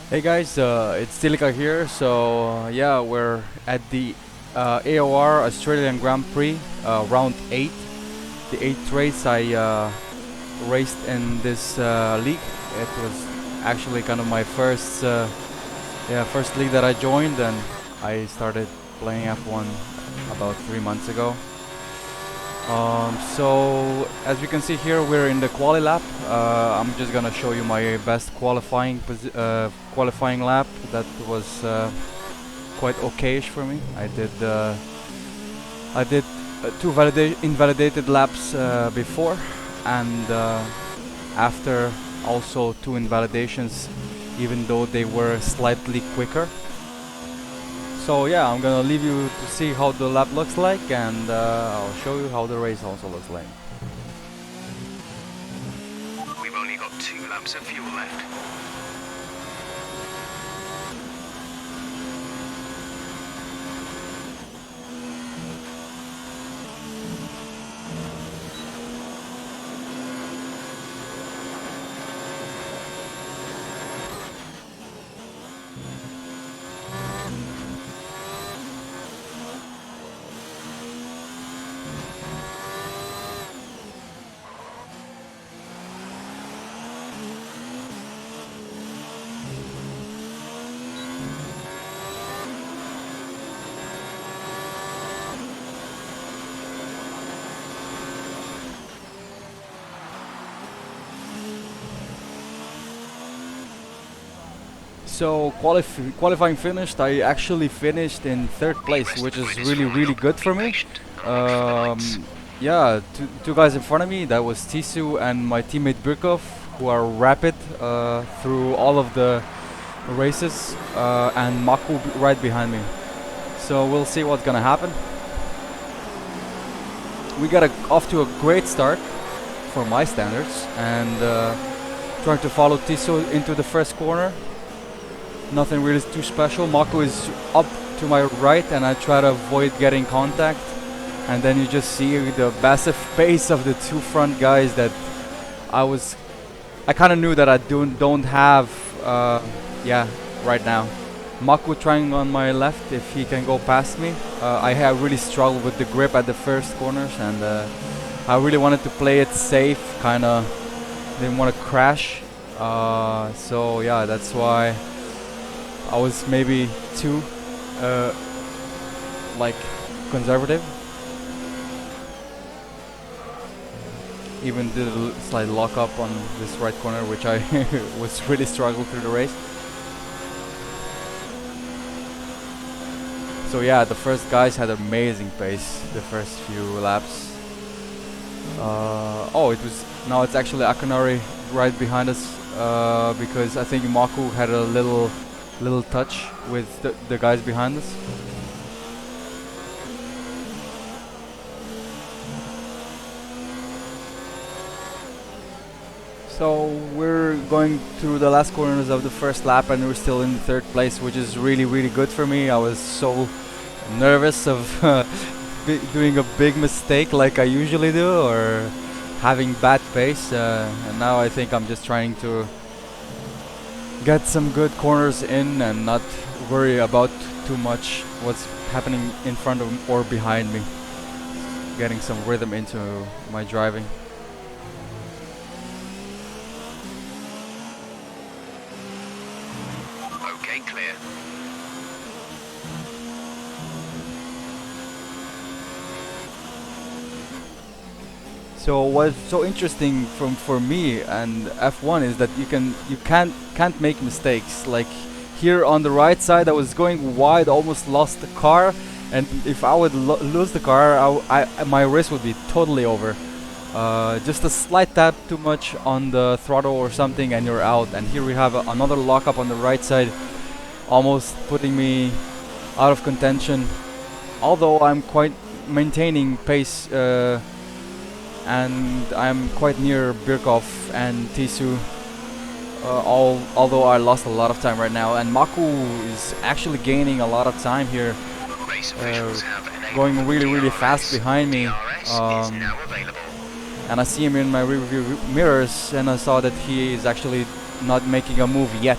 Hey guys, it's Tilika here. Yeah, we're at the AOR Australian Grand Prix, round 8. The 8th race I raced in this league. It was actually kind of my first league that I joined, and I started playing F1 about 3 months ago. So as you can see here, we're in the quali lap. I'm just gonna show you my best qualifying lap. That was quite okayish for me. I did two invalidated laps before, and after also two invalidations, even though they were slightly quicker. So yeah, I'm gonna leave you to see how the lap looks like, and I'll show you how the race also looks like. We've only got 2 laps of fuel left. So qualifying finished. I actually finished in third place, which is really good for me. Yeah, two guys in front of me. That was Tisu and my teammate Birkov, who are rapid through all of the races, and Maku right behind me. So we'll see what's gonna happen. We got off to a great start for my standards, and trying to follow Tisu into the first corner. Nothing really too special. Mako is up to my right, and I try to avoid getting contact. And then you just see the massive pace of the two front guys that I kind of knew that I don't have right now. Mako trying on my left if he can go past me. I have really struggled with the grip at the first corners, and I really wanted to play it safe, kind of didn't want to crash. So yeah, that's why I was maybe too conservative. Even did a slight lock up on this right corner, which I was really struggling through the race. So yeah, the first guys had amazing pace the first few laps. Now it's actually Akanari right behind us, because I think Maku had a little touch with the guys behind us. So we're going through the last corners of the first lap, and we're still in third place, which is really good for me. I was so nervous of doing a big mistake like I usually do, or having bad pace, and now I think I'm just trying to get some good corners in and not worry about too much what's happening in front of or behind me. Getting some rhythm into my driving. Okay, clear. So what's so interesting for me and F1 is that you can't make mistakes. Like here on the right side, I was going wide, almost lost the car, and if I would lose the car, my race would be totally over. Just a slight tap too much on the throttle or something, and you're out. And here we have another lockup on the right side, almost putting me out of contention. Although I'm quite maintaining pace. And I'm quite near Birkov and Tisu, although I lost a lot of time right now, and Maku is actually gaining a lot of time here, going really fast behind me, and I see him in my rearview mirrors, and I saw that he is actually not making a move yet.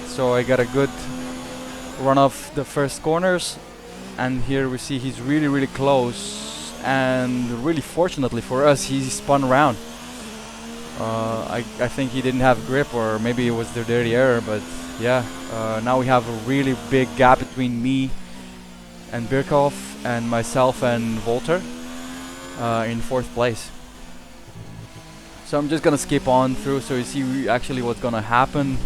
so I got a good run off the first corners, and here we see he's really close, and really fortunately for us he spun around. I think he didn't have grip, or maybe it was the dirty error, but yeah, now we have a really big gap between me and Birkhoff and myself and Volter in 4th place. So I'm just gonna skip on through so you see actually what's gonna happen,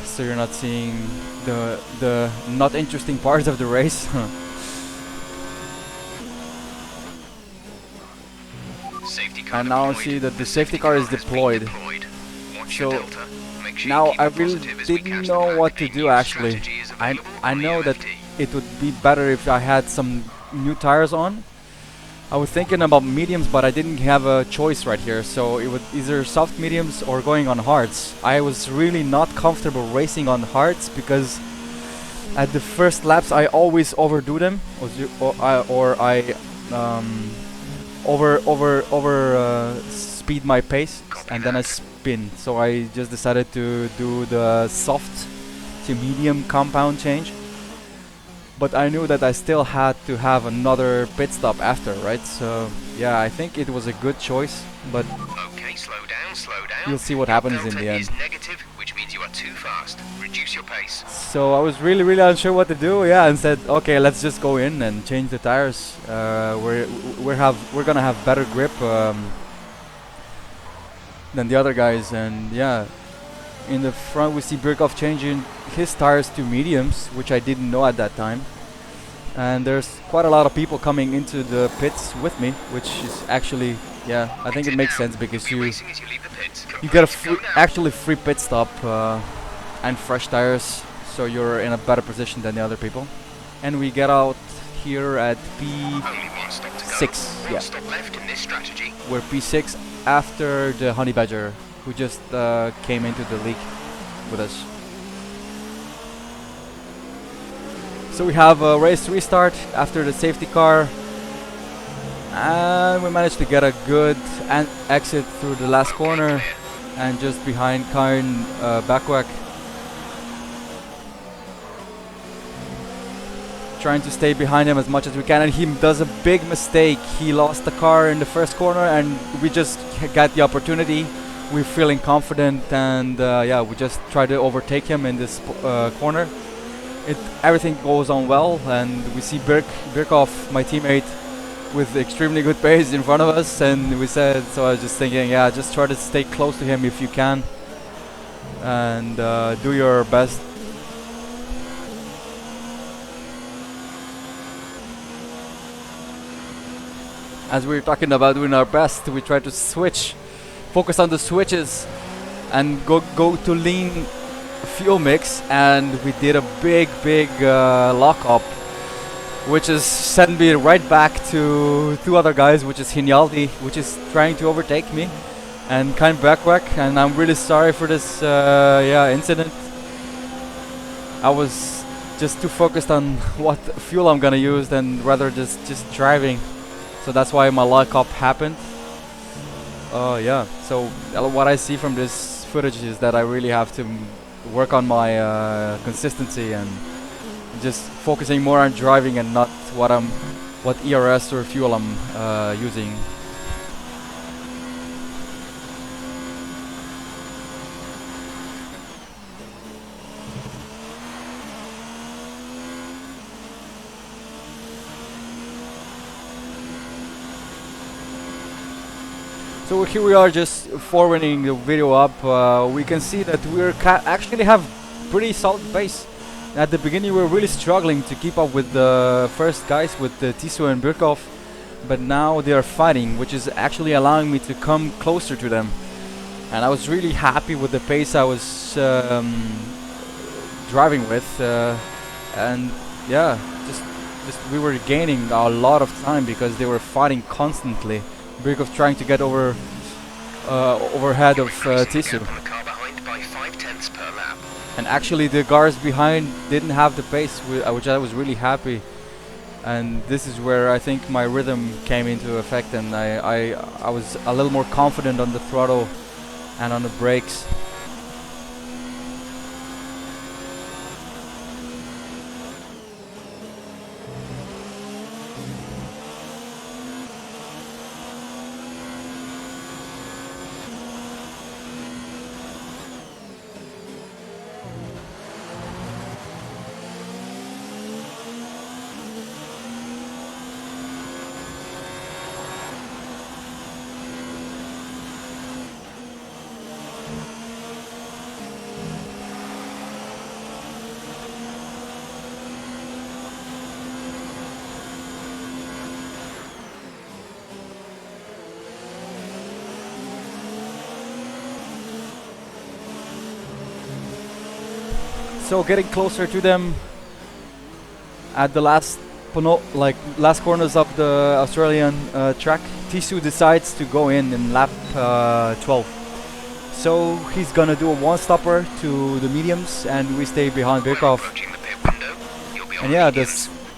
so you're not seeing the not interesting parts of the race. And now see that the safety car is deployed. So now I really didn't know what to do actually. I know that it would be better if I had some new tires on. I was thinking about mediums, but I didn't have a choice right here, so it would either soft mediums or going on hards. I was really not comfortable racing on hards because at the first laps I always overdo them, or I speed my pace, and then I spin. So I just decided to do the soft to medium compound change. But I knew that I still had to have another pit stop after, right? So yeah, I think it was a good choice, but Okay, slow down, slow down. you'll see what happens in the end. Is negative, which means you are too fast. Reduce your pace. So I was really unsure what to do, yeah, and said, okay, let's just go in and change the tires. We're gonna have better grip than the other guys, and yeah. In the front we see Birkhoff changing his tires to mediums, which I didn't know at that time. And there's quite a lot of people coming into the pits with me, which is actually, yeah, I think it makes sense because you get a actually free pit stop and fresh tires, so you're in a better position than the other people. And we get out here at P6, yeah. We're P6 after the Honey Badger, who just came into the league with us. So we have a race restart after the safety car, and we managed to get a good exit through the last corner, and just behind Karin Bakwak. Trying to stay behind him as much as we can, and he does a big mistake. He lost the car in the first corner, and we just got the opportunity. We're feeling confident, and yeah, we just try to overtake him in this corner. Everything goes on well, and we see Birkhoff, my teammate, with extremely good pace in front of us, and we said, so I was just thinking, yeah, just try to stay close to him if you can, and do your best. As we were talking about doing our best, we try to focus on the switches and go to lean fuel mix, and we did a big lock up, which is sent me right back to two other guys, which is Hinyaldi, which is trying to overtake me, and Kain Bakwak, and I'm really sorry for this incident. I was just too focused on what fuel I'm gonna use than rather just driving, so that's why my lock up happened. Yeah, so what I see from this footage is that I really have to work on my consistency and just focusing more on driving and not what ERS or fuel I'm using. So here we are just forwarding the video up. We can see that we actually have pretty solid pace. At the beginning we were really struggling to keep up with the first guys, with Tissot and Birkhoff, but now they are fighting, which is actually allowing me to come closer to them. And I was really happy with the pace I was driving with, and yeah, just we were gaining a lot of time because they were fighting constantly. Birkhoff trying to get overhead of Tissot. And actually the cars behind didn't have the pace, which I was really happy. And this is where I think my rhythm came into effect, and I was a little more confident on the throttle and on the brakes. So getting closer to them at the last last corners of the Australian track, Tisu decides to go in lap 12. So he's gonna do a one-stopper to the mediums, and we stay behind Birkhoff. And yeah, the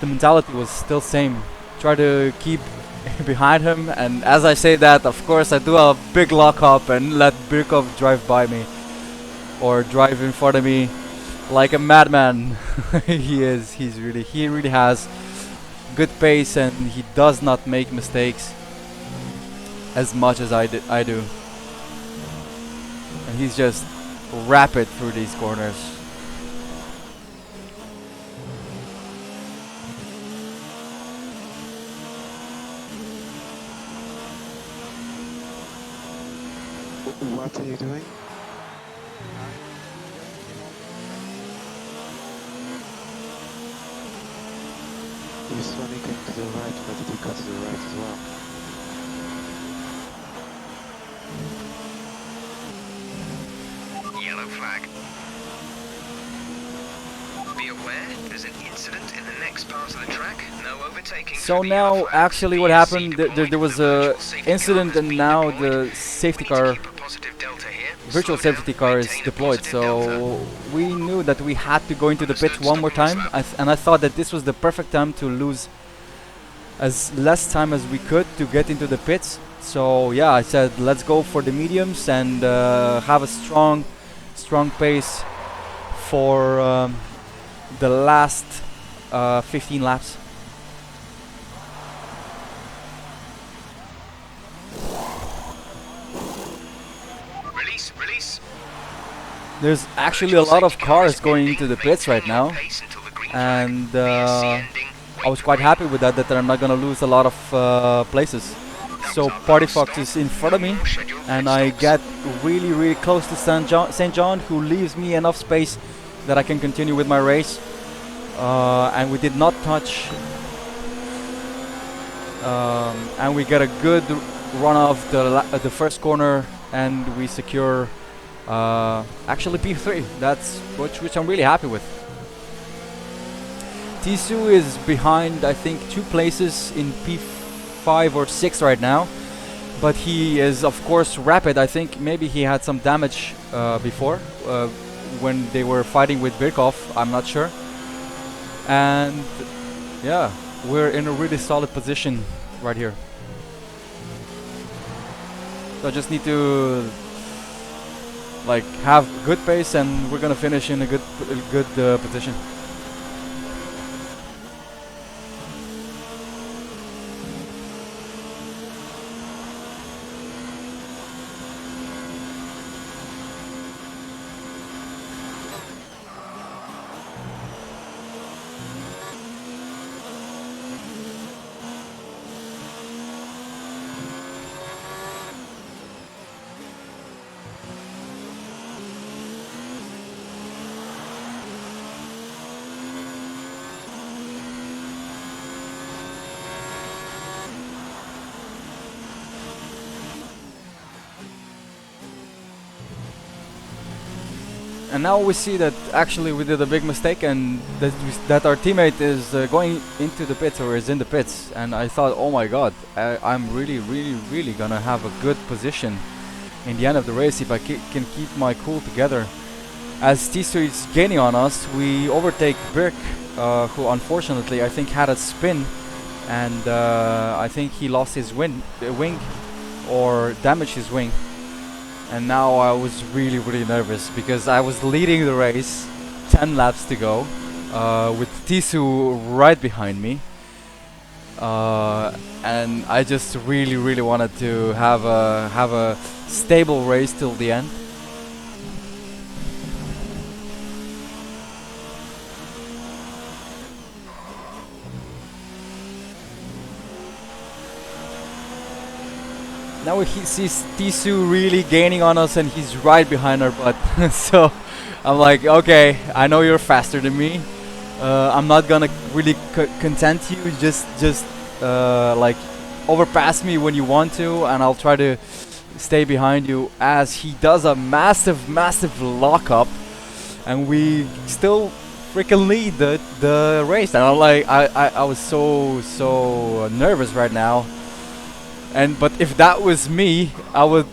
mentality was still same. Try to keep behind him, and as I say that, of course I do a big lock up and let Birkhoff drive by me, or drive in front of me like a madman. He really has good pace, and he does not make mistakes as much as I do. And he's just rapid through these corners. What are you doing? You slowly came to the right, but did you cut to the right as well? Yellow flag. Be aware, there's an incident in the next part of the track. No overtaking. So now, actually, what happened? There was a incident, and now the safety car, virtual safety car, is deployed. So we knew that we had to go into the pit one more time, and I thought that this was the perfect time to lose as less time as we could to get into the pits. So yeah, I said let's go for the mediums and have a strong pace for the last 15 laps. Release. There's actually a lot of cars going into the pits right now, and I was quite happy with that I'm not gonna lose a lot of places. So Party Fox is in front of me, and I get really close to St. John, who leaves me enough space that I can continue with my race. And we did not touch, and we get a good run off the first corner, and we secure actually P3. That's which I'm really happy with. Tisu is behind, I think, 2 places in P5 or 6 right now, but he is of course rapid. I think maybe he had some damage before when they were fighting with Birkhoff, I'm not sure. And yeah, we're in a really solid position right here. So I just need to like have good pace, and we're gonna finish in a good position. And now we see that actually we did a big mistake, and that our teammate is going into the pits, or is in the pits. And I thought, oh my god, I'm really gonna have a good position in the end of the race if I can keep my cool together. As Tisu is gaining on us, we overtake Birk, who unfortunately I think had a spin, and I think he lost his wing or damaged his wing. And now I was really nervous because I was leading the race, 10 laps to go, with Tisu right behind me, and I just really wanted to have a stable race till the end. Now he sees Tisu really gaining on us, and he's right behind our butt. So I'm like, okay, I know you're faster than me. I'm not gonna really content you. Just like overpass me when you want to, and I'll try to stay behind you. As he does a massive lockup, and we still freaking lead the race. And I'm like, I was so nervous right now. And but if that was me, I would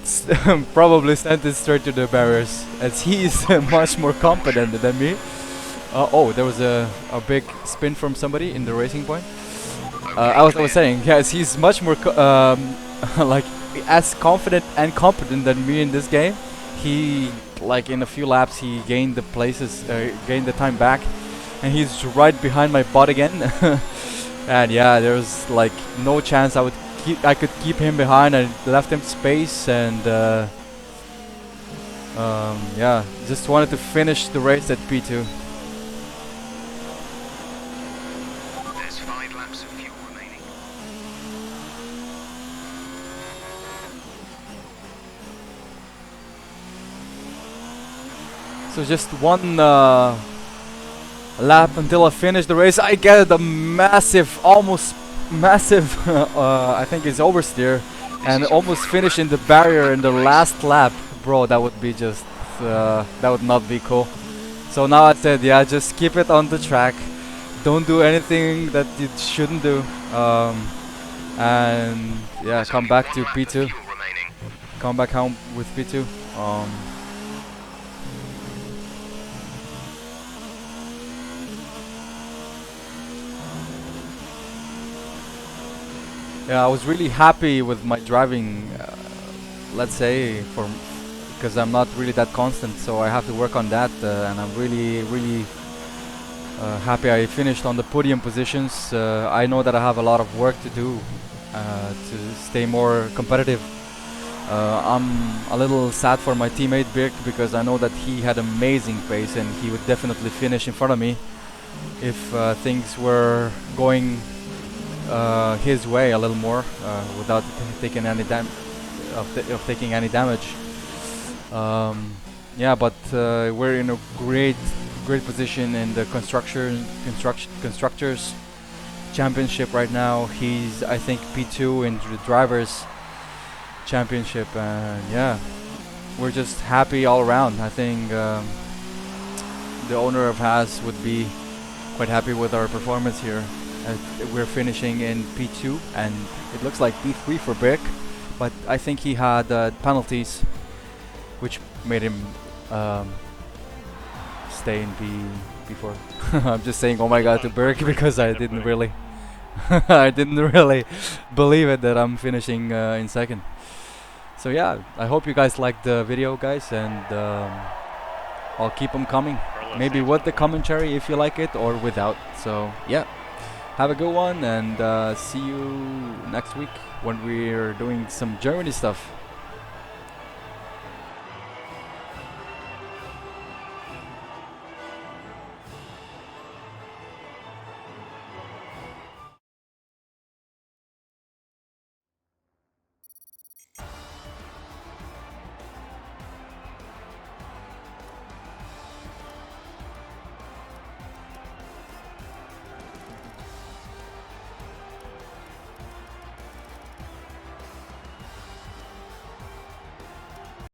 probably send it straight to the barriers, as he's much more competent than me. Oh, there was a big spin from somebody in the racing point. I was saying, yes, he's much more like as confident and competent than me in this game. He, like, in a few laps he gained the places, gained the time back, and he's right behind my butt again. And yeah, there's like no chance I could keep him behind. I left him space, and yeah, just wanted to finish the race at P2. There's 5 laps of fuel remaining. So just one lap until I finish the race. I get a massive, almost massive, I think it's oversteer, and almost finish in the barrier in the last lap. Bro, that would be just, that would not be cool. So now I said, yeah, just keep it on the track. Don't do anything that you shouldn't do. And yeah, come back to P2. Come back home with P2. Yeah, I was really happy with my driving, let's say, because I'm not really that constant, so I have to work on that, and I'm really happy I finished on the podium positions. I know that I have a lot of work to do to stay more competitive. I'm a little sad for my teammate Birk, because I know that he had amazing pace and he would definitely finish in front of me if things were going his way a little more, without taking any taking any damage. Yeah, but we're in a great position in the constructors championship right now. He's, I think, P2 in the drivers championship, and yeah, we're just happy all around. I think the owner of Haas would be quite happy with our performance here. We're finishing in P2, and it looks like P3 for Birk, but I think he had penalties which made him stay in P4. I'm just saying oh my god to Birk because I didn't really I didn't really believe it that I'm finishing in second. So yeah, I hope you guys liked the video, guys, and I'll keep them coming, maybe with the commentary if you like it, or without. So yeah, have a good one, and see you next week when we're doing some Germany stuff.